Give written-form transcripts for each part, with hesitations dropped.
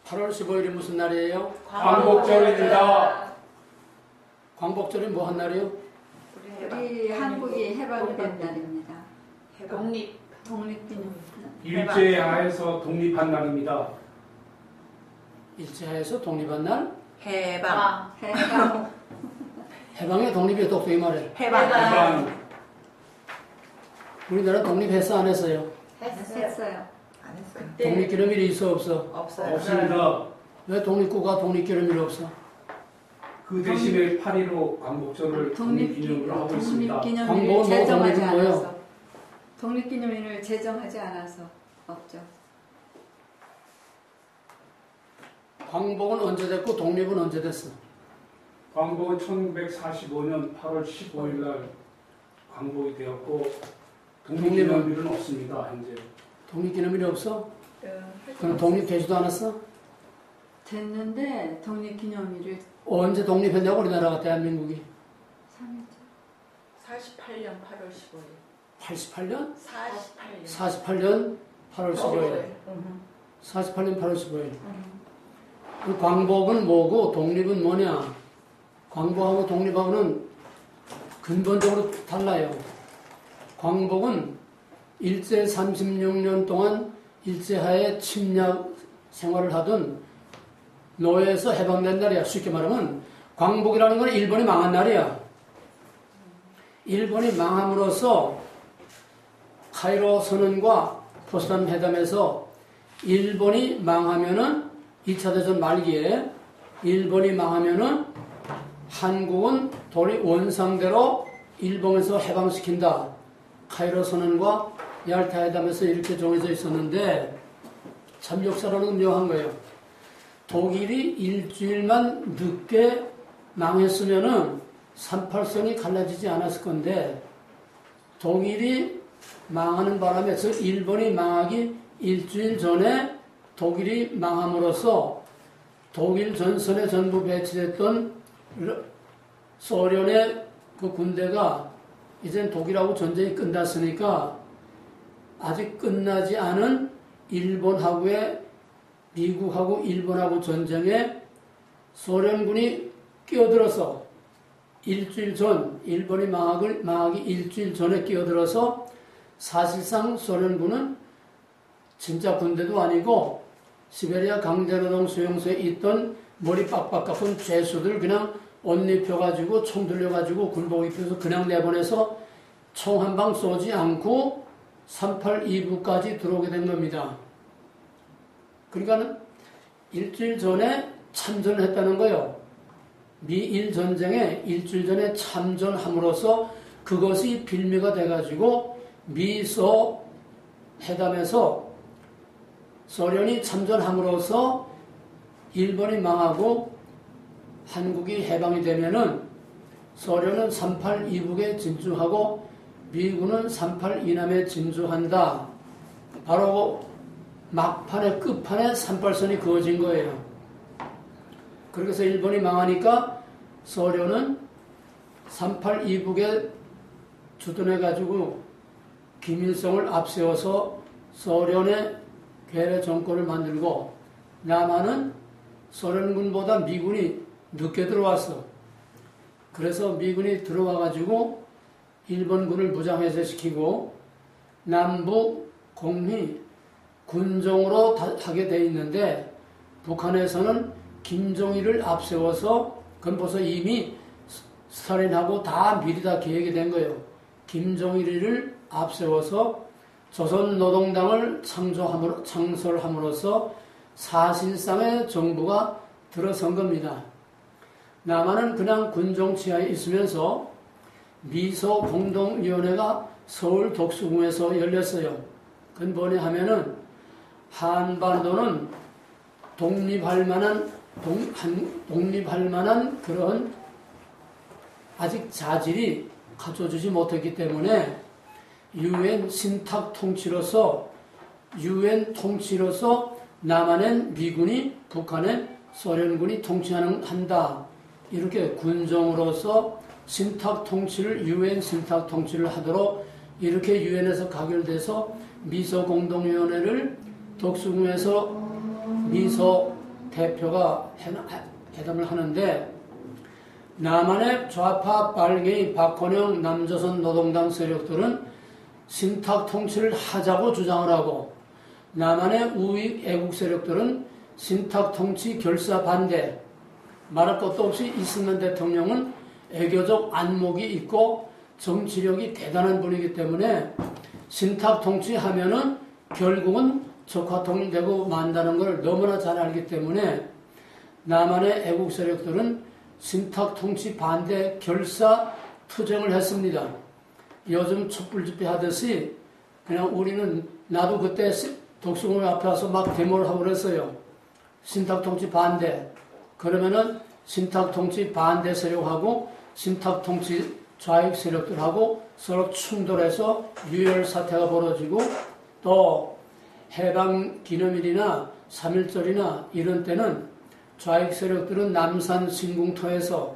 8월 15일이 무슨 날이에요? 광복절입니다. 광복절이 뭐 한 날이요? 우리 한국이 해방된 날입니다. 독립기념. 일제하에서 독립한 날입니다. 일제하에서 독립한 날? 해방. 해방의 독립이 똑똑히 말해. 해방. 우리나라 독립했어 안 했어요? 했어요. 안 했어요. 독립기념일이 있어 없어? 없어요. 없습니다. 왜 독립국가 독립기념일이 없어? 그 대신에 8.15 광복절을 독립기념으로 하고 있습니다. 독립기념일을 광복은 제정하지 독립은 뭐예요? 않아서. 독립기념일을 제정하지 않아서 없죠. 광복은 언제 됐고 독립은 언제 됐어? 광복은 1945년 8월 15일 날 광복이 되었고 독립기념일은 없습니다. 현재. 독립기념일이 없어? 그럼 독립되지도 않았어? 됐는데 독립기념일을 언제 독립했냐고 우리나라가 대한민국이? 3일째. 48년 8월 15일. 88년? 48년. 48년 8월 15일. 48년 8월 15일. 그 광복은 뭐고 독립은 뭐냐? 광복하고 독립하고는 근본적으로 달라요. 광복은 일제 36년 동안 일제하에 침략 생활을 하던 노예에서 해방된 날이야. 쉽게 말하면 광복이라는 건 일본이 망한 날이야. 일본이 망함으로써 카이로 선언과 포스단 회담에서 일본이 망하면은 2차 대전 말기에 일본이 망하면은 한국은 도리 원상대로 일본에서 해방시킨다. 카이로 선언과 얄타 회담에서 이렇게 정해져 있었는데 참 역사로는 묘한 거예요. 독일이 일주일만 늦게 망했으면은 38선이 갈라지지 않았을 건데 독일이 망하는 바람에 일본이 망하기 일주일 전에 독일이 망함으로써 독일 전선에 전부 배치됐던 소련의 그 군대가 이젠 독일하고 전쟁이 끝났으니까 아직 끝나지 않은 일본하고의 미국하고 일본하고 전쟁에 소련군이 끼어들어서 일주일 전, 일본이 망하기 일주일 전에 끼어들어서 사실상 소련군은 진짜 군대도 아니고 시베리아 강제노동 수용소에 있던 머리 빡빡 깎은 죄수들 그냥 옷 입혀가지고 총 들려가지고 굴복 입혀서 그냥 내보내서 총 한 방 쏘지 않고 38.2부까지 들어오게 된 겁니다. 그러니까 일주일 전에 참전했다는 거예요. 미일 전쟁에 일주일 전에 참전함으로써 그것이 빌미가 돼가지고 미소 회담에서 소련이 참전함으로써 일본이 망하고 한국이 해방이 되면은 소련은 38 이북에 진주하고 미군은 38 이남에 진주한다. 바로 막판에 끝판에 38선이 그어진 거예요. 그렇게 해서 일본이 망하니까 소련은 38 이북에 주둔해가지고 김일성을 앞세워서 소련의 괴뢰 정권을 만들고 남한은 소련군보다 미군이 늦게 들어왔어. 그래서 미군이 들어와가지고 일본군을 무장해제시키고 남북 공히 군종으로 하게 돼 있는데 북한에서는 김정일을 앞세워서 그건 벌써 이미 스탈린하고 다 미리 다 계획이 된 거예요. 김정일을 앞세워서 조선노동당을 창설함으로써 사실상의 정부가 들어선 겁니다. 남한은 그냥 군종 치하에 있으면서 미소 공동위원회가 서울 독수궁에서 열렸어요. 그건 뭐냐 하면은 한반도는 독립할 만한 그런 아직 자질이 갖춰주지 못했기 때문에 유엔 신탁 통치로서 남한엔 미군이 북한엔 소련군이 통치한다. 이렇게 군정으로서 신탁 통치를 유엔 신탁 통치를 하도록 이렇게 유엔에서 가결돼서 미소 공동위원회를 독수궁에서 미소 대표가 회담을 하는데 남한의 좌파 빨갱이 박헌영 남조선 노동당 세력들은 신탁 통치를 하자고 주장을 하고 남한의 우익 애국 세력들은 신탁 통치 결사 반대. 말할 것도 없이 이승만 대통령은 애교적 안목이 있고 정치력이 대단한 분이기 때문에 신탁 통치하면은 결국은 적화 통일되고 만다는 걸 너무나 잘 알기 때문에 남한의 애국 세력들은 신탁 통치 반대 결사 투쟁을 했습니다. 요즘 촛불 집회 하듯이 그냥 우리는 나도 그때 독수공회 앞에 와서 막 데모를 하고 그랬어요. 신탁 통치 반대. 그러면은 신탁 통치 반대 세력하고 신탁 통치 좌익 세력들하고 서로 충돌해서 유혈 사태가 벌어지고 또 해방 기념일이나 3.1절이나 이런 때는 좌익 세력들은 남산 신궁터에서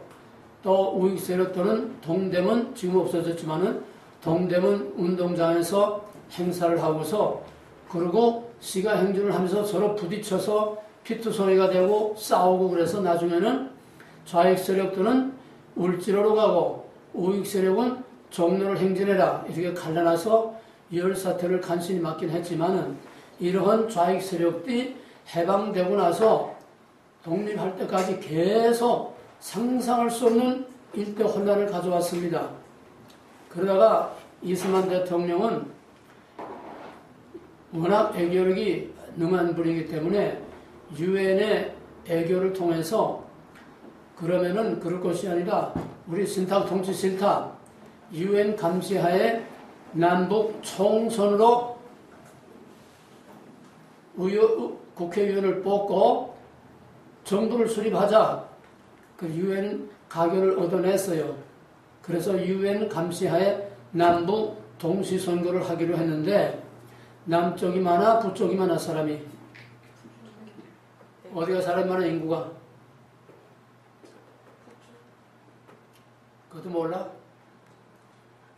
또 우익 세력들은 동대문 지금 없어졌지만은 동대문 운동장에서 행사를 하고서 그리고 시가 행진을 하면서 서로 부딪혀서 피투성이가 되고 싸우고 그래서 나중에는 좌익 세력들은 울지로로 가고 우익 세력은 종로를 행진해라 이렇게 갈라놔서 유혈 사태를 간신히 막긴 했지만은 이러한 좌익 세력들이 해방되고 나서 독립할 때까지 계속 상상할 수 없는 일대 혼란을 가져왔습니다. 그러다가 이승만 대통령은 워낙 애교력이 능한 분이기 때문에 유엔의 애교를 통해서 그러면은 그럴 것이 아니라 우리 신탁 통치 싫다. 유엔 감시하에 남북 총선으로 국회의원을 뽑고 정부를 수립하자. 그 유엔 가결을 얻어냈어요. 그래서 유엔 감시하에 남북 동시 선거를 하기로 했는데 남쪽이 많아 북쪽이 많아 사람이 어디가 사람이 많아 인구가 그것도 몰라?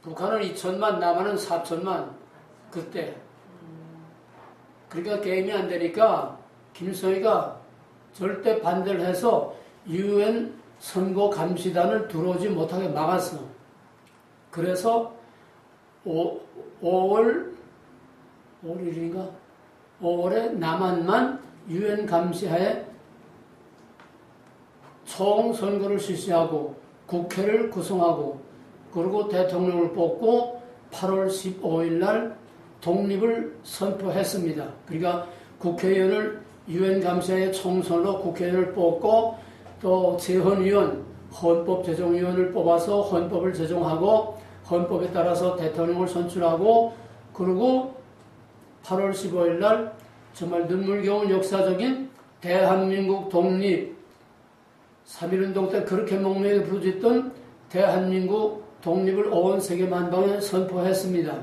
북한은 2천만 남한은 4천만 그때 그러니까 게임이 안 되니까 김일성이가 절대 반대를 해서 유엔 선거 감시단을 들어오지 못하게 막았어. 그래서 5월 1일인가? 5월에 남한만 유엔 감시하에 총선거를 실시하고 국회를 구성하고 그리고 대통령을 뽑고 8월 15일 날 독립을 선포했습니다. 그러니까 국회의원을 유엔 감시하에 총선으로 국회의원을 뽑고 또 재헌위원, 헌법제정위원을 뽑아서 헌법을 제정하고 헌법에 따라서 대통령을 선출하고 그리고 8월 15일 날 정말 눈물겨운 역사적인 대한민국 독립 3.1운동 때 그렇게 목매에 부르짖던 대한민국 독립을 온 세계 만방에 선포했습니다.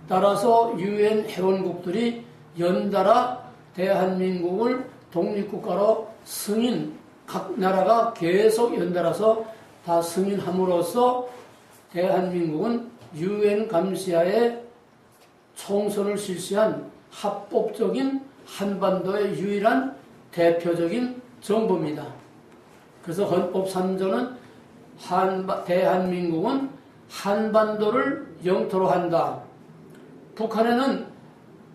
따라서 유엔 회원국들이 연달아 대한민국을 독립국가로 승인, 각 나라가 계속 연달아서 다 승인함으로써 대한민국은 유엔 감시하에 총선을 실시한 합법적인 한반도의 유일한 대표적인 정부입니다. 그래서 헌법 3조는 대한민국은 한반도를 영토로 한다. 북한에는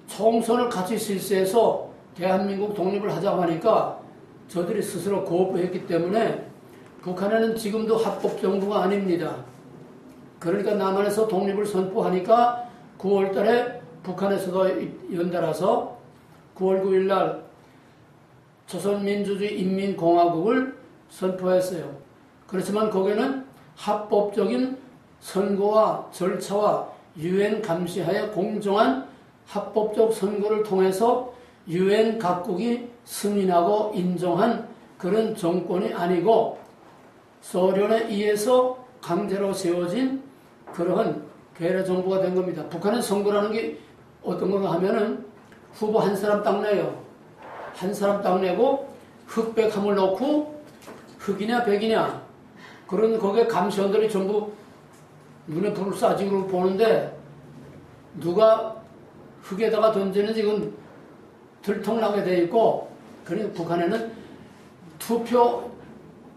총선을 같이 실시해서 대한민국 독립을 하자고 하니까 저들이 스스로 거부했기 때문에 북한에는 지금도 합법정부가 아닙니다. 그러니까 남한에서 독립을 선포하니까 9월 달에 북한에서도 연달아서 9월 9일 날 조선민주주의 인민공화국을 선포했어요. 그렇지만 거기는 합법적인 선거와 절차와 유엔 감시하에 공정한 합법적 선거를 통해서 유엔 각국이 승인하고 인정한 그런 정권이 아니고 소련에 의해서 강제로 세워진 그러한 괴뢰 정부가 된 겁니다. 북한은 선거라는 게 어떤 건가 하면은 후보 한 사람 딱 내요. 한 사람 딱 내고 흑백함을 넣고 흑이냐 백이냐 그런 거기에 감시원들이 전부 눈에 불을 쏴지고 보는데 누가 흙에다가 던지는지 이건 들통나게 돼 있고 그러니까 북한에는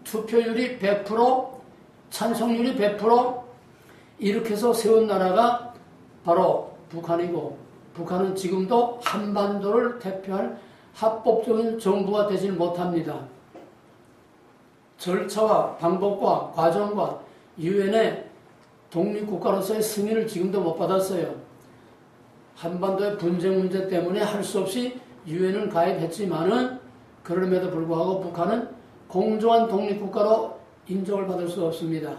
투표율이 100%, 찬성률이 100% 이렇게 해서 세운 나라가 바로 북한이고, 북한은 지금도 한반도를 대표할 합법적인 정부가 되지 못합니다. 절차와 방법과 과정과 유엔의 독립국가로서의 승인을 지금도 못 받았어요. 한반도의 분쟁 문제 때문에 할 수 없이 유엔은 가입했지만은 그럼에도 불구하고 북한은 공정한 독립국가로 인정을 받을 수 없습니다.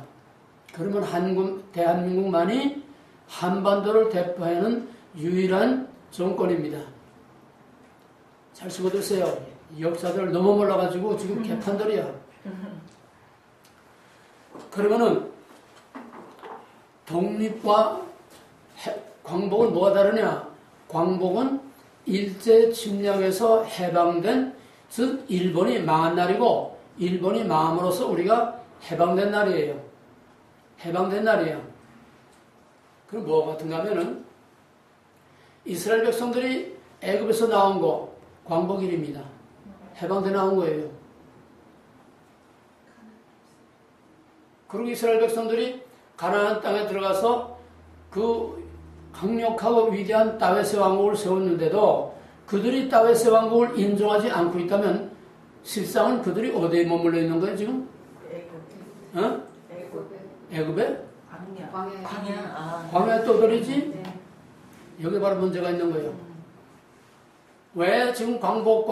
그러면 대한민국만이 한반도를 대표하는 유일한 정권입니다. 잘 쓰고들으세요. 역사들 너무 몰라가지고 지금 개판들이야. 그러면은 독립과 광복은 뭐가 다르냐? 광복은 일제 침략에서 해방된, 즉 일본이 망한 날이고, 일본이 망함으로써 우리가 해방된 날이에요. 해방된 날이에요. 그럼 뭐 같은가 하면은 이스라엘 백성들이 애굽에서 나온 거 광복일입니다. 해방돼 나온 거예요. 그리고 이스라엘 백성들이 가나안 땅에 들어가서 그 강력하고 위대한 다윗의 왕국을 세웠는데도 그들이 다윗의 왕국을 인정하지 않고 있다면 실상은 그들이 어디에 머물러 있는 거예요 지금? 애굽에? 광야에 떠들이지? 여기 바로 문제가 있는 거예요. 왜 지금 광복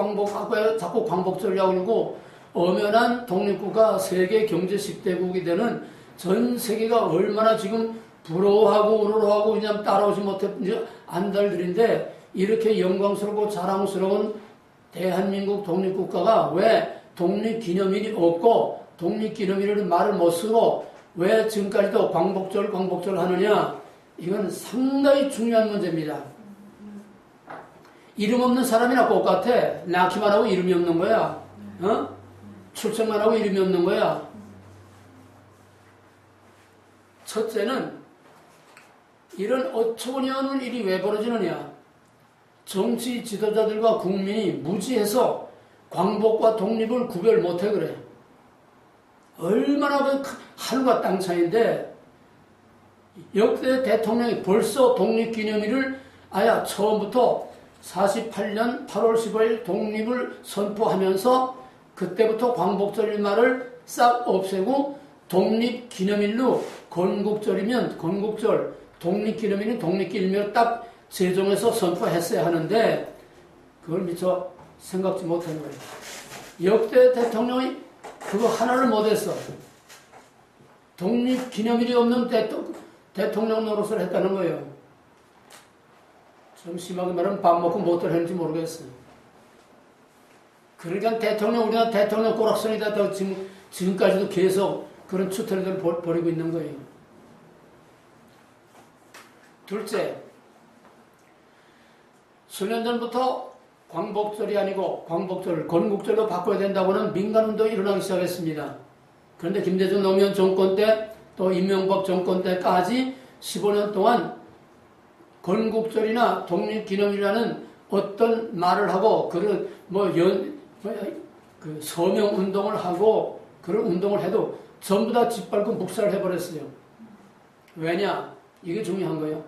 왜 자꾸 광복절이라고 그러고, 엄연한 독립국가 세계 경제 10대국이 되는 전 세계가 얼마나 지금 부러워하고 우러러하고 그냥 따라오지 못해 안달들인데, 이렇게 영광스럽고 자랑스러운 대한민국 독립국가가 왜 독립기념일이 없고 독립기념일을 말을 못 쓰고 왜 지금까지도 광복절 하느냐? 이건 상당히 중요한 문제입니다. 이름 없는 사람이나 똑같아. 낳기만 하고 이름이 없는 거야. 출생만 하고 이름이 없는 거야. 첫째는 이런 어처구니없는 일이 왜 벌어지느냐? 정치 지도자들과 국민이 무지해서 광복과 독립을 구별 못해 그래. 얼마나 그 하늘과 땅 차이인데, 역대 대통령이 벌써 독립기념일을 처음부터 48년 8월 15일 독립을 선포하면서 그때부터 광복절일 말을 싹 없애고 독립기념일로 건국절이면 건국절, 독립기념일은 독립기념일로 딱 제정해서 선포했어야 하는데 그걸 미처 생각지 못한 거예요. 역대 대통령이 그거 하나를 못했어. 독립기념일이 없는 대통령 노릇을 했다는 거예요. 좀 심하게 말하면 밥 먹고 뭣들 했는지 모르겠어요. 그러니까 우리가 대통령 꼬락선이다 지금까지도 계속 그런 추태를 벌이고 있는 거예요. 둘째, 수년 전부터 광복절이 아니고 광복절을 건국절로 바꿔야 된다고는 민간운동이 일어나기 시작했습니다. 그런데 김대중 노무현 정권 때 또 이명박 정권 때까지 15년 동안 건국절이나 독립기념일이라는 어떤 말을 하고 그런 서명 운동을 하고 그런 운동을 해도 전부 다 짓밟고 묵살을 해버렸어요. 왜냐? 이게 중요한 거예요.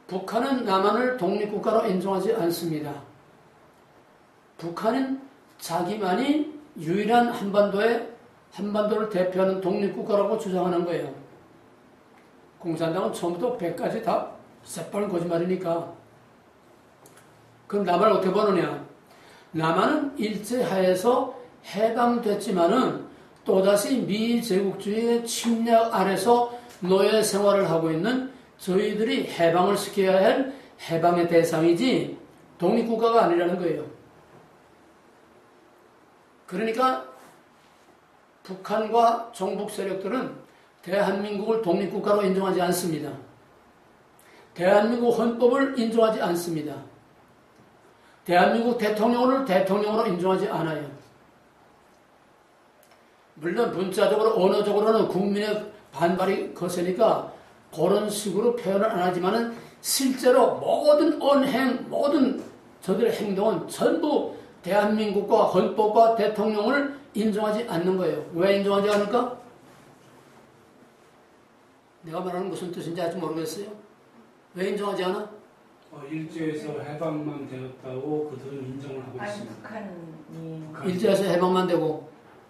북한은 남한을 독립국가로 인정하지 않습니다. 북한은 자기만이 유일한 한반도를 대표하는 독립국가라고 주장하는 거예요. 공산당은 처음부터 100까지 다 새빨간 거짓말이니까. 그럼 남한을 어떻게 보느냐? 남한은 일제하에서 해방됐지만은 또다시 미제국주의의 침략 아래서 노예 생활을 하고 있는 저희들이 해방을 시켜야 할 해방의 대상이지 독립국가가 아니라는 거예요. 그러니까 북한과 종북 세력들은 대한민국을 독립국가로 인정하지 않습니다. 대한민국 헌법을 인정하지 않습니다. 대한민국 대통령을 대통령으로 인정하지 않아요. 물론 문자적으로 언어적으로는 국민의 반발이 거세니까 그런 식으로 표현을 안 하지만은 실제로 모든 언행, 모든 저들의 행동은 전부 대한민국과 헌법과 대통령을 인정하지 않는 거예요. 왜 인정하지 않을까? 내가 말하는 무슨 뜻인지 아직 모르겠어요. 왜 인정하지 않아? 일제에서 해방만 되었다고 그들은 인정을 하고 아니 있습니다. 북한이 일제에서 해방만 되고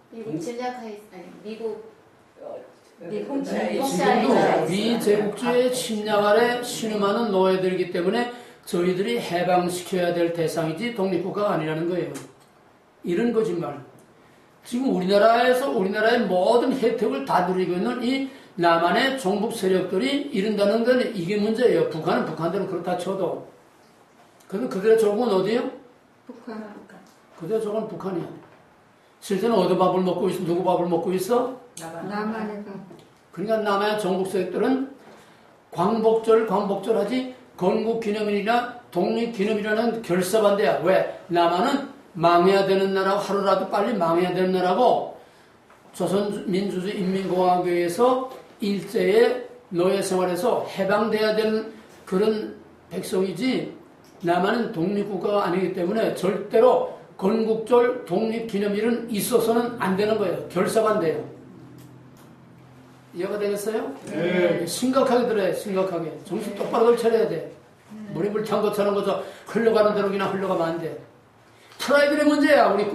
미국 전략하에 아니 미국 홍차에 지금도 미제국주의 침략 아래 신음하는 노예들이기 때문에 저희들이 해방시켜야 될 대상이지 독립국가가 아니라는 거예요. 이런 거짓말. 지금 우리나라의 모든 혜택을 다 누리고 있는 이 남한의 종북 세력들이 이른다는 건 이게 문제예요. 북한은 북한대로 그렇다 쳐도. 근데 그들의 적은 어디예요? 북한. 그들의 적은 북한이야. 실제는 어디 밥을 먹고 있어? 누구 밥을 먹고 있어? 남한의 밥. 그러니까 남한의 종북 세력들은 광복절하지 건국기념일이나 독립기념일이라는 결사반대야. 왜? 남한은 망해야 되는 나라고 하루라도 빨리 망해야 되는 나라고 조선민주주의인민공화국에서 일제의 노예 생활에서 해방돼야 되는 그런 백성이지 남한은 독립국가가 아니기 때문에 절대로 건국절 독립기념일은 있어서는 안 되는 거예요. 결사반대예요. 이해가 되겠어요? 네. 심각하게 들어야 돼. 심각하게. 정신 똑바로 차려야 돼. 물에 물 탄 것처럼 그저 흘러가는 대로 그냥 흘러가면 안 돼. 프라이드의 문제야. 우리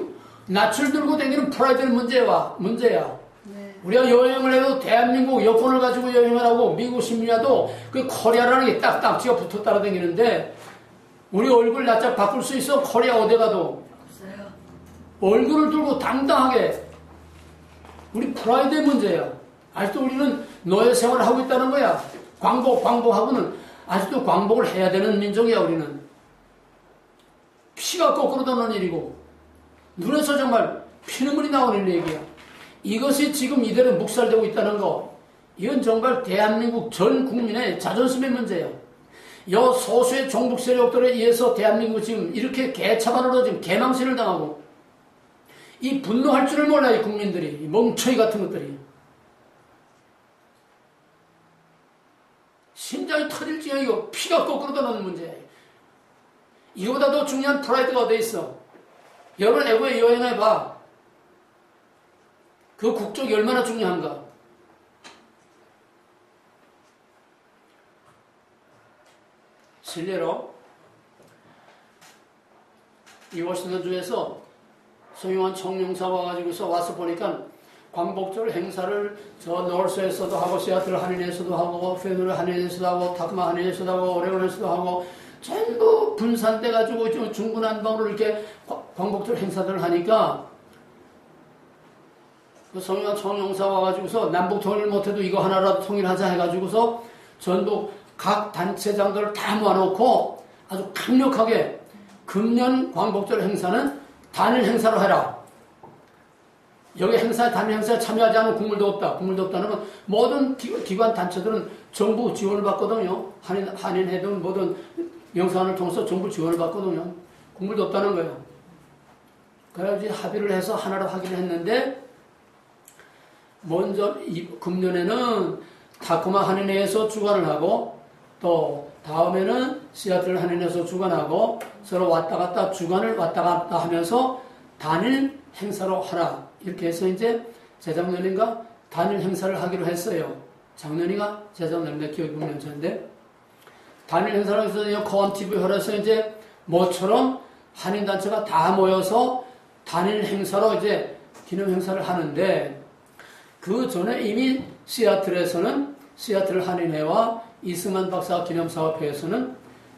낯을 들고 다니는 프라이드의 문제야. 네. 우리가 여행을 해도 대한민국 여권을 가지고 여행을 하고 미국 시민이라도 그 코리아라는 게 딱딱지가 붙어 따라다니는데 우리 얼굴 낯짝 바꿀 수 있어? 코리아 어디 가도. 없어요. 얼굴을 들고 당당하게. 우리 프라이드의 문제야. 아직도 우리는 노예 생활을 하고 있다는 거야. 광복하고는 아직도 광복을 해야 되는 민족이야, 우리는. 피가 거꾸로 도는 일이고, 눈에서 정말 피눈물이 나오는 얘기야. 이것이 지금 이대로 묵살되고 있다는 거, 이건 정말 대한민국 전 국민의 자존심의 문제야. 여 소수의 종북 세력들에 의해서 대한민국 지금 이렇게 개차반으로 지금 개망신을 당하고, 이 분노할 줄을 몰라, 이 국민들이. 이 멍청이 같은 것들이. 심장이 터질 지경이고 피가 거꾸로 도는 문제야. 이거보다 더 중요한 프라이드가 어디 있어? 여러분 외국에 여행해봐. 그 국적이 얼마나 중요한가? 실례로 이 워싱턴주에서 소유한 총영사 와가지고서 와서 보니까 광복절 행사를 저 노르스에서도 하고 시애틀 한인에서도 하고 페누르 한인에서도 하고 타크마 한인에서도 하고 오레곤에서도 하고 전부 분산돼 가지고 중구난방으로 이렇게 광복절 행사들을 하니까 그 성유한 총영사 와가지고서 남북 통일 못해도 이거 하나라도 통일하자 해가지고서 전부 각 단체장들을 다 모아놓고 아주 강력하게 금년 광복절 행사는 단일 행사로 해라. 여기 단일 행사에 참여하지 않은 국물도 없다. 국물도 없다는 건 모든 기관 단체들은 정부 지원을 받거든요. 한인회든 뭐든 영상을 통해서 정부 지원을 받거든요. 국물도 없다는 거예요. 그래가지고 합의를 해서 하나로 하기로 했는데 먼저 금년에는 타코마 한인회에서 주관을 하고 또 다음에는 시애틀 한인회에서 주관하고 서로 왔다 갔다 주관을 왔다 갔다 하면서 단일 행사로 하라. 이렇게 해서 이제 재작년인가 단일 행사를 하기로 했어요. 작년인가 재작년인가 기억이 6년 전인데 단일 행사를 해서 코암 TV를 해서 이제 모처럼 한인단체가 다 모여서 단일 행사로 이제 기념 행사를 하는데 그 전에 이미 시애틀에서는 시애틀 한인회와 이승만 박사 기념사업회에서는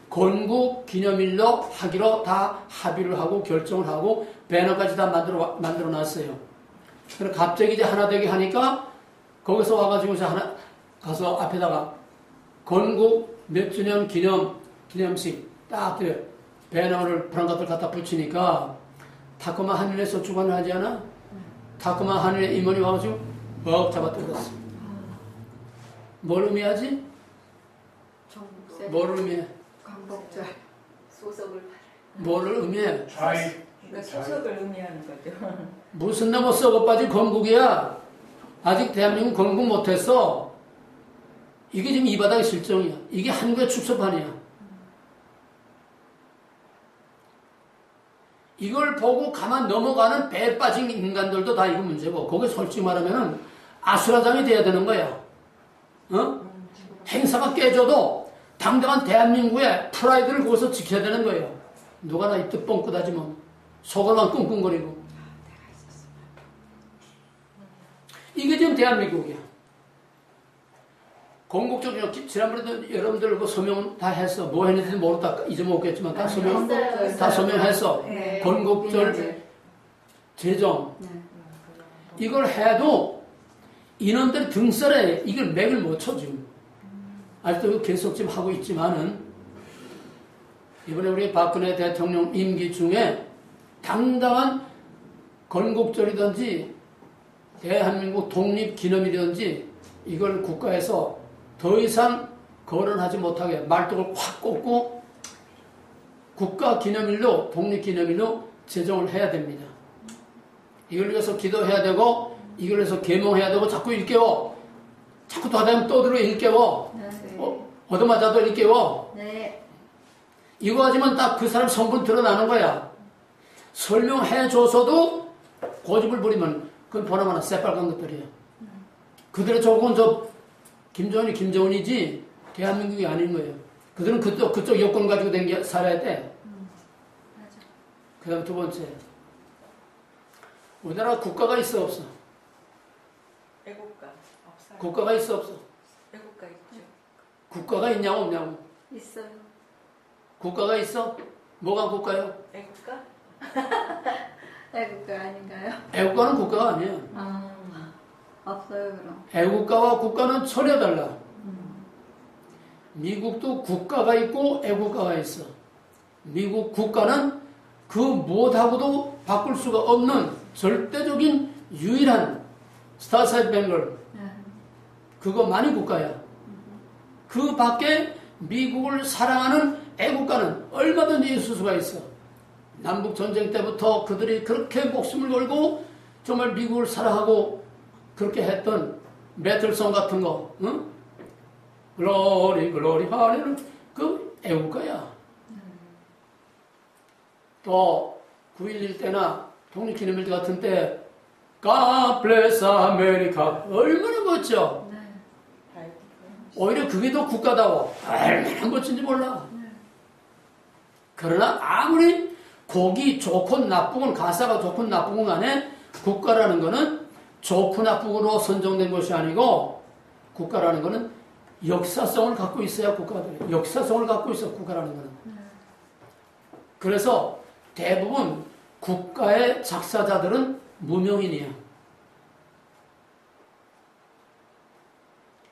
건국 기념일로 하기로 다 합의를 하고 결정을 하고 배너까지 다 만들어 놨어요. 그래서 갑자기 이제 하나 되게 하니까 거기서 와가지고 가서 앞에다가 건국 몇 주년 기념식 딱 배너를 프랑카드를 갖다 붙이니까 타코마 한인에서 주관을 하지 않아? 타코마 한인의 임원이 와가지고 잡아 뜯었어. 뭘 의미하지? 정복세. 뭘 의미해? 광복절. 소속을 뭐를 의미해? 그러니까 소속을 의미하는 거죠. 무슨 놈의 썩어빠진 건국이야. 아직 대한민국 건국 못했어. 이게 지금 이 바닥의 실정이야. 이게 한국의 축소판이야. 이걸 보고 가만 넘어가는 배에 빠진 인간들도 다 이거 문제고, 거기 솔직히 말하면은 아수라장이 돼야 되는 거야. 행사가 깨져도 당당한 대한민국의 프라이드를 거기서 지켜야 되는 거예요. 누가 나 입도 뻥끗하지만 속으로만 끙끙거리고. 이게 지금 대한민국이야. 공국적으로 지난번에도 여러분들 그 서명 다 했어. 뭐 했는지 모르다 잊어먹겠지만 다 서명했어. 네. 건국절 제정. 네. 이걸 해도 인원들이 등살에 이걸 맥을 못 쳐 지금. 아직도 계속 지금 하고 있지만은 이번에 우리 박근혜 대통령 임기 중에 당당한 건국절이든지 대한민국 독립기념일이든지 이걸 국가에서 더 이상 거론하지 못하게 말뚝을 확 꽂고 국가기념일로 독립기념일로 제정을 해야 됩니다. 이걸 위해서 기도해야 되고 이걸 위해서 계몽해야 되고 자꾸 일깨워. 자꾸 또 하다 보면 떠들어 일깨워. 네. 얻어맞아도 일깨워. 네. 이거 하지만 딱 그 사람 성분 드러나는 거야. 설명해줘서도 고집을 부리면 그건 보나마나 새빨간 것들이야. 그들의 조국은 저 김정은이 김정은이지 대한민국이 아닌 거예요. 그들은 그쪽 여권 가지고 살아야 돼. 맞아. 그 다음 두 번째. 우리나라 국가가 있어 없어? 애국가 없어요. 국가가 있어 없어? 애국가 있죠. 국가가 있냐고 없냐고? 있어요. 국가가 있어? 뭐가 국가요? 애국가? 애국가 아닌가요? 애국가는 국가가 아니에요. 없어요 그럼. 애국가와 국가는 전혀 달라. 미국도 국가가 있고 애국가가 있어. 미국 국가는 그 무엇하고도 바꿀 수가 없는 절대적인 유일한 스타사이드 뱅글. 그거만이 국가야. 그 밖에 미국을 사랑하는 애국가는 얼마든지 있을 수가 있어. 남북 전쟁 때부터 그들이 그렇게 목숨을 걸고 정말 미국을 사랑하고 그렇게 했던 매틀송 같은 거, 응? 글로리 글로리 하레루 그 애국가야. 또 9.11 때나 독립기념일 같은 때 God bless America 얼마나 멋져. 오히려 그게 더 국가다워. 얼마나 멋진지 몰라. 그러나 아무리 곡이 좋건 나쁘건 가사가 좋건 나쁘건 간에 국가라는 거는 좋고 나쁘고로 선정된 것이 아니고 국가라는 거는 역사성을 갖고 있어야 국가들이 역사성을 갖고 있어 국가라는 거는. 그래서 대부분 국가의 작사자들은 무명인이야.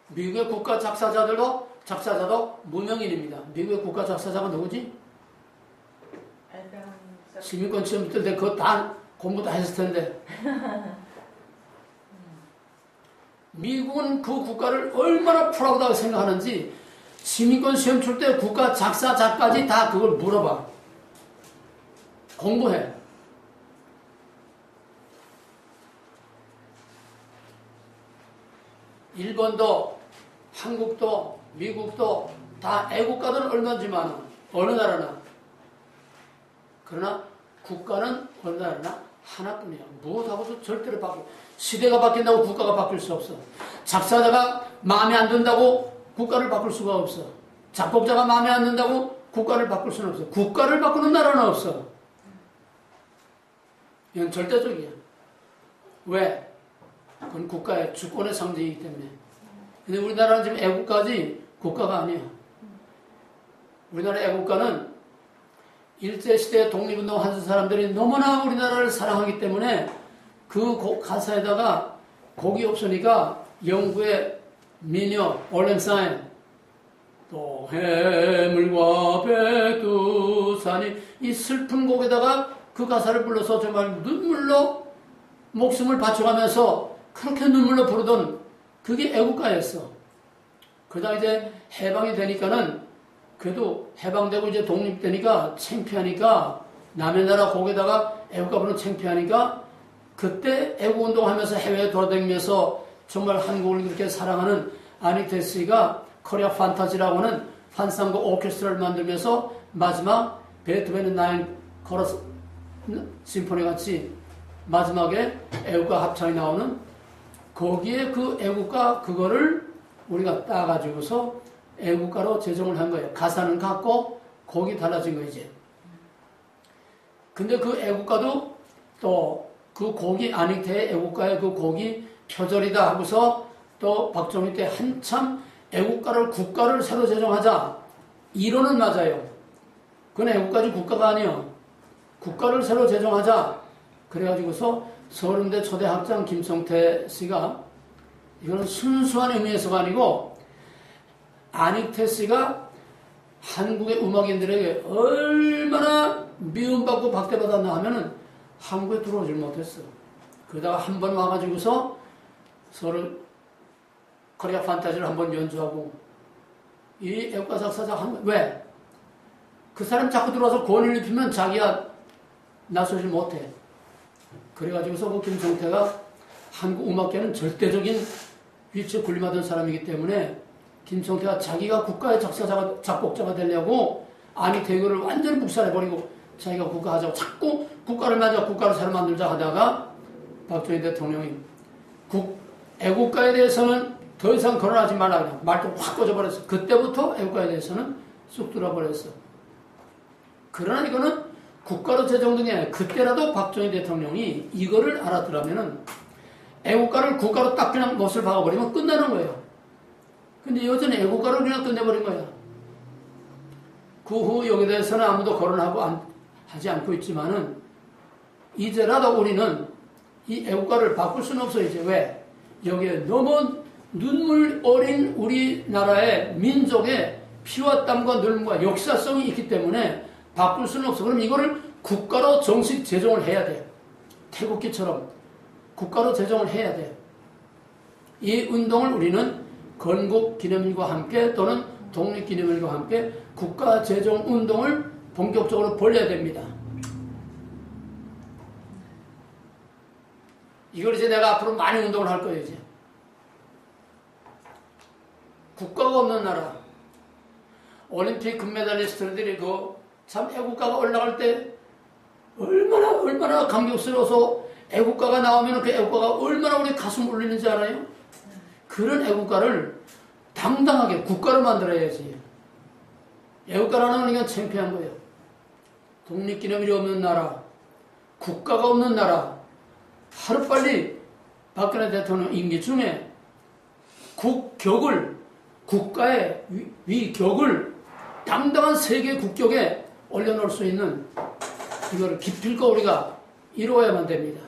미국의 국가 작사자도 무명인입니다. 미국의 국가 작사자가 누구지? 시민권 시험 뜰 때 그거 다 공부 다 했을 텐데. 미국은 그 국가를 얼마나 프라우드하게 생각하는지 시민권 시험 칠 때 국가 작사자까지 다 그걸 물어봐. 공부해. 일본도 한국도 미국도 다 애국가들은 얼마든지 많아. 어느 나라나. 그러나 국가는 어느 나라나 하나뿐이야. 무엇하고도 절대로 바뀌어. 시대가 바뀐다고 국가가 바뀔 수 없어. 작사자가 마음에 안 든다고 국가를 바꿀 수가 없어. 작곡자가 마음에 안 든다고 국가를 바꿀 수는 없어. 국가를 바꾸는 나라는 없어. 이건 절대적이야. 왜? 그건 국가의 주권의 상징이기 때문에. 근데 우리나라는 지금 애국가지 국가가 아니야. 우리나라 애국가는 일제시대 독립운동 하는 사람들이 너무나 우리나라를 사랑하기 때문에 그 가사에다가 곡이 없으니까 영구의 미녀 올렌사인 또 해물과 백두산이 이 슬픈 곡에다가 그 가사를 불러서 정말 눈물로 목숨을 바쳐가면서 그렇게 눈물로 부르던 그게 애국가였어. 그러다 이제 해방이 되니까는 그래도 해방되고 이제 독립되니까 창피하니까 남의 나라 곡에다가 애국가 부르는 창피하니까 그때 애국운동 하면서 해외에 돌아다니면서 정말 한국을 그렇게 사랑하는 아닉테스가 코리아 판타지라고 하는 환상곡 오케스트라를 만들면서 마지막 베토벤의 나인 코러스 심포니 같이 마지막에 애국가 합창이 나오는 거기에 그 애국가 그거를 우리가 따가지고서 애국가로 제정을 한 거예요. 가사는 같고 곡이 달라진 거죠. 근데 그 애국가도 또 그 곡이 안익태의 애국가의 그 곡이 표절이다 하고서 또 박정희 때 한참 애국가를 국가를 새로 제정하자 이론은 맞아요. 그건 애국가지 국가가 아니에요. 국가를 새로 제정하자 그래가지고서 서울대 초대학장 김성태 씨가 이거는 순수한 의미에서가 아니고 안익태 씨가 한국의 음악인들에게 얼마나 미움받고 박대받았나 하면은 한국에 들어오질 못했어. 그러다가 한 번 와가지고서 서울 코리아 판타지를 한번 연주하고 이 애국가 작사자 왜? 그 사람 자꾸 들어와서 권위를 입히면 자기가 나서질 못해. 그래가지고서 그 김성태가 한국 음악계는 절대적인 위치에 군림하던 사람이기 때문에 김성태가 자기가 국가의 작곡자가 되려고 안익태를 완전히 묵살해버리고 자기가 국가하자고 자꾸 국가를 새로 만들자 하다가 박정희 대통령이 애국가에 대해서는 더 이상 거론하지 말라 그냥 말도 확 꺼져버렸어. 그때부터 애국가에 대해서는 쑥 들어버렸어. 그러나 이거는 국가로 제정된 게 아니라 그때라도 박정희 대통령이 이거를 알아들으면은 애국가를 국가로 딱 그냥 못을 박아버리면 끝나는 거예요. 근데 여전히 애국가를 그냥 끝내버린 거야. 그 후 여기에 대해서는 아무도 거론하고 하지 않고 있지만은 이제라도 우리는 이 애국가를 바꿀 수는 없어요. 이제 왜? 여기에 너무 눈물 어린 우리나라의 민족의 피와 땀과 눈물과 역사성이 있기 때문에 바꿀 수는 없어. 그럼 이거를 국가로 정식 제정을 해야 돼. 태국기처럼 국가로 제정을 해야 돼. 이 운동을 우리는 건국기념일과 함께 또는 독립기념일과 함께 국가 제정 운동을 본격적으로 벌려야 됩니다. 이걸 이제 내가 앞으로 많이 운동을 할 거예요. 이제 국가가 없는 나라, 올림픽 금메달리스트들이 참 애국가가 올라갈 때 얼마나 감격스러워서 애국가가 나오면 그 애국가가 얼마나 우리 가슴 울리는지 알아요? 그런 애국가를 당당하게 국가를 만들어야지. 애국가라는 건 창피한 거예요. 독립기념일이 없는 나라, 국가가 없는 나라, 하루빨리 박근혜 대통령 임기 중에 국가의 위격을 당당한 세계 국격에 올려놓을 수 있는 이거를 기필코 우리가 이루어야만 됩니다.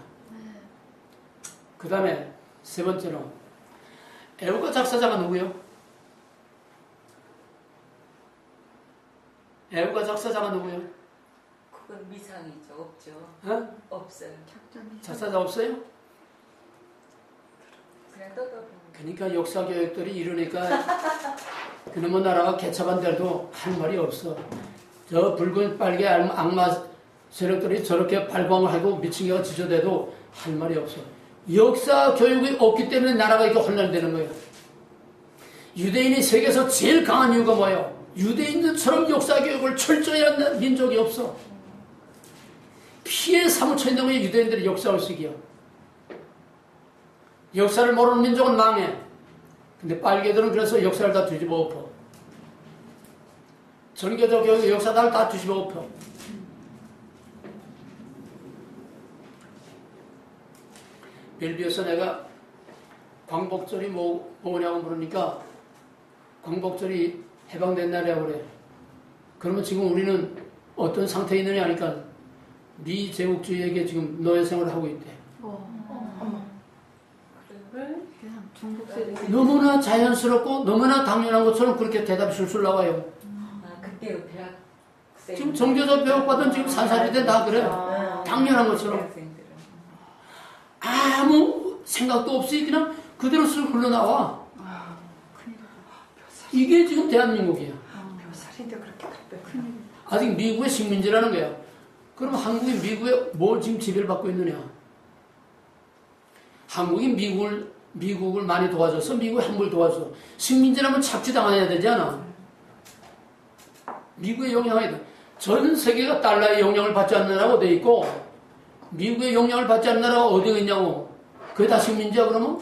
그 다음에 세 번째로 애국가 작사자가 누구요? 애국가 작사자가 누구요? 그건 미상이죠. 없죠. 어? 없어요. 작사자 없어요? 그냥 떠들어보는 그러니까 역사 교육들이 이러니까 그놈의 나라가 개척한데도 할 말이 없어. 저 붉은 빨개 악마 세력들이 저렇게 발광을 하고 미친 개가 지저대도 할 말이 없어. 역사 교육이 없기 때문에 나라가 이렇게 혼란되는 거예요. 유대인이 세계에서 제일 강한 이유가 뭐예요? 유대인들처럼 역사 교육을 철저히 하는 민족이 없어. 피에 사무쳐 있는 게 유대인들의 역사의식이야. 역사를 모르는 민족은 망해. 근데 빨개들은 그래서 역사를 다 뒤집어 엎어. 전교적 교육의 역사를 다 뒤집어 엎어. 벨비에서 내가 광복절이 뭐냐고 물으니까 광복절이 해방된 날이라고 그래. 그러면 지금 우리는 어떤 상태에 있느냐 하니까 미제국주의에게 지금 노예생활을 하고 있대. 그냥 중국 세대. 너무나 자연스럽고 너무나 당연한 것처럼 그렇게 대답이 술술 나와요. 그때요 대학생. 지금 정교조 교육받은 지금 산사리들 다 그래. 당연한 것처럼. 대학생들은. 아무 생각도 없이 그냥 그대로 쓱 흘러나와. 이게 지금 대한민국이야. 묘살인데 그렇게 답변. 아직 미국의 식민지라는 거야. 그럼 한국이 미국에 뭘 지금 지배를 받고 있느냐? 한국이 미국을 많이 도와줘서 미국이 한국을 도와줘. 식민지라면 착취당해야 되지 않아? 미국의 영향이 전 세계가 달러의 영향을 받지 않느라고 돼 있고 미국의 영향을 받지 않는 나라가 어디가 있냐고. 그게 다 식민지야 그러면?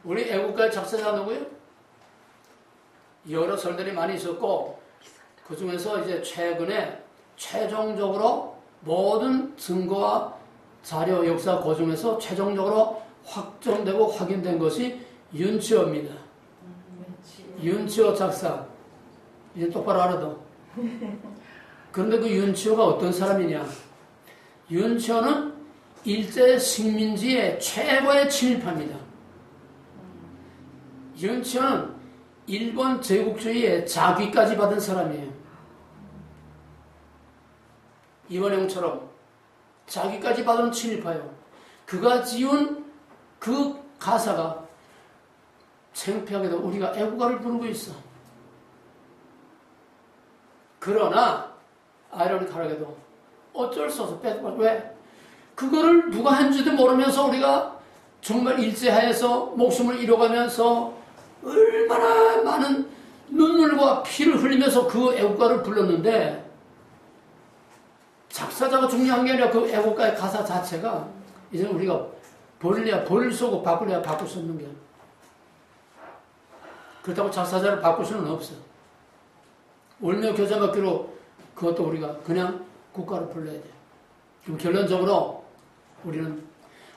우리 애국가의 작사자 누구예요? 여러 설들이 많이 있었고 그 중에서 이제 최근에 최종적으로 모든 증거와 자료 역사 고중에서 최종적으로 확정되고 확인된 것이 윤치호입니다. 윤치호 작사. 이제 똑바로 알아도. 그런데 그 윤치호가 어떤 사람이냐? 윤치호는 일제 식민지의 최고의 친일파입니다. 윤치호는 일본 제국주의의 자귀까지 받은 사람이에요. 이원영처럼 자기까지 받은 친일파요. 그가 지은 그 가사가 창피하게도 우리가 애국가를 부르고 있어. 그러나 아이러니컬하게도 어쩔 수 없어. 왜? 그거를 누가 한지도 모르면서 우리가 정말 일제하에서 목숨을 잃어가면서 얼마나 많은 눈물과 피를 흘리면서 그 애국가를 불렀는데 작사자가 중요한 게 아니라 그 애국가의 가사 자체가 이제 우리가 버릴래야 벌 쏘고 바꿀래야 바꿀 수 없는 게 그렇다고 작사자를 바꿀 수는 없어. 울며 겨자 먹기로 그것도 우리가 그냥 국가를 불러야 돼. 그럼 결론적으로 우리는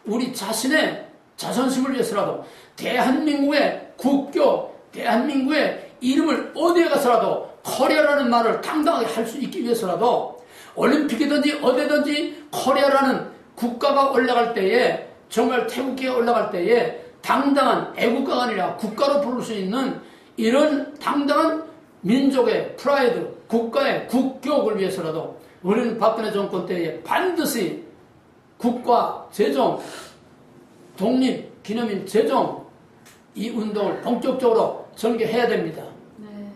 우리 자신의 자존심을 위해서라도 대한민국의 국교, 대한민국의 이름을 어디에 가서라도 코리아라는 말을 당당하게 할 수 있기 위해서라도 올림픽이든지 어디든지 코리아라는 국가가 올라갈 때에 정말 태국기가 올라갈 때에 당당한 애국가가 아니라 국가로 부를 수 있는 이런 당당한 민족의 프라이드, 국가의 국격을 위해서라도 우리는 박근혜 정권 때에 반드시 국가 재정, 독립 기념일 재정 이 운동을 본격적으로 전개해야 됩니다. 네.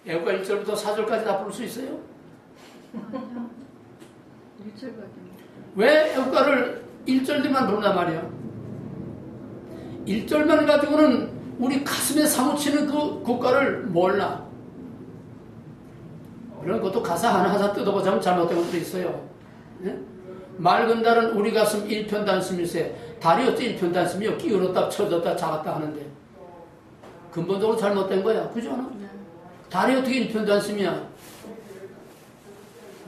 애국가 1절부터 4절까지 다 부를 수 있어요? 아니요. 1절밖에. 왜 애국가를 1절만 부른단 말이야? 1절만 가지고는 우리 가슴에 사무치는 그 국가를 몰라. 그런 것도 가사 하나 뜯어보자면 잘못된 것도 있어요. 네? 맑은 달은 우리 가슴 일편단심일세. 달이 어째 일편단심이요? 기울었다 쳐졌다 작았다 하는데 근본적으로 잘못된 거야. 그죠? 네. 달이 어떻게 일편단심이야?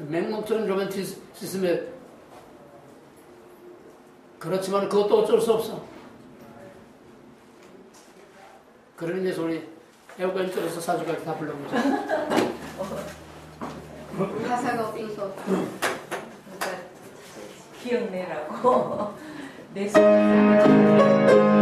맹목적인 로맨티시즘에 그렇지만 그것도 어쩔 수 없어. 그런 의미에서 우리 애국가 1절에서 4절까지 다 불러보자. 가사가 없어서. 그러니까 기억내라고 내 손을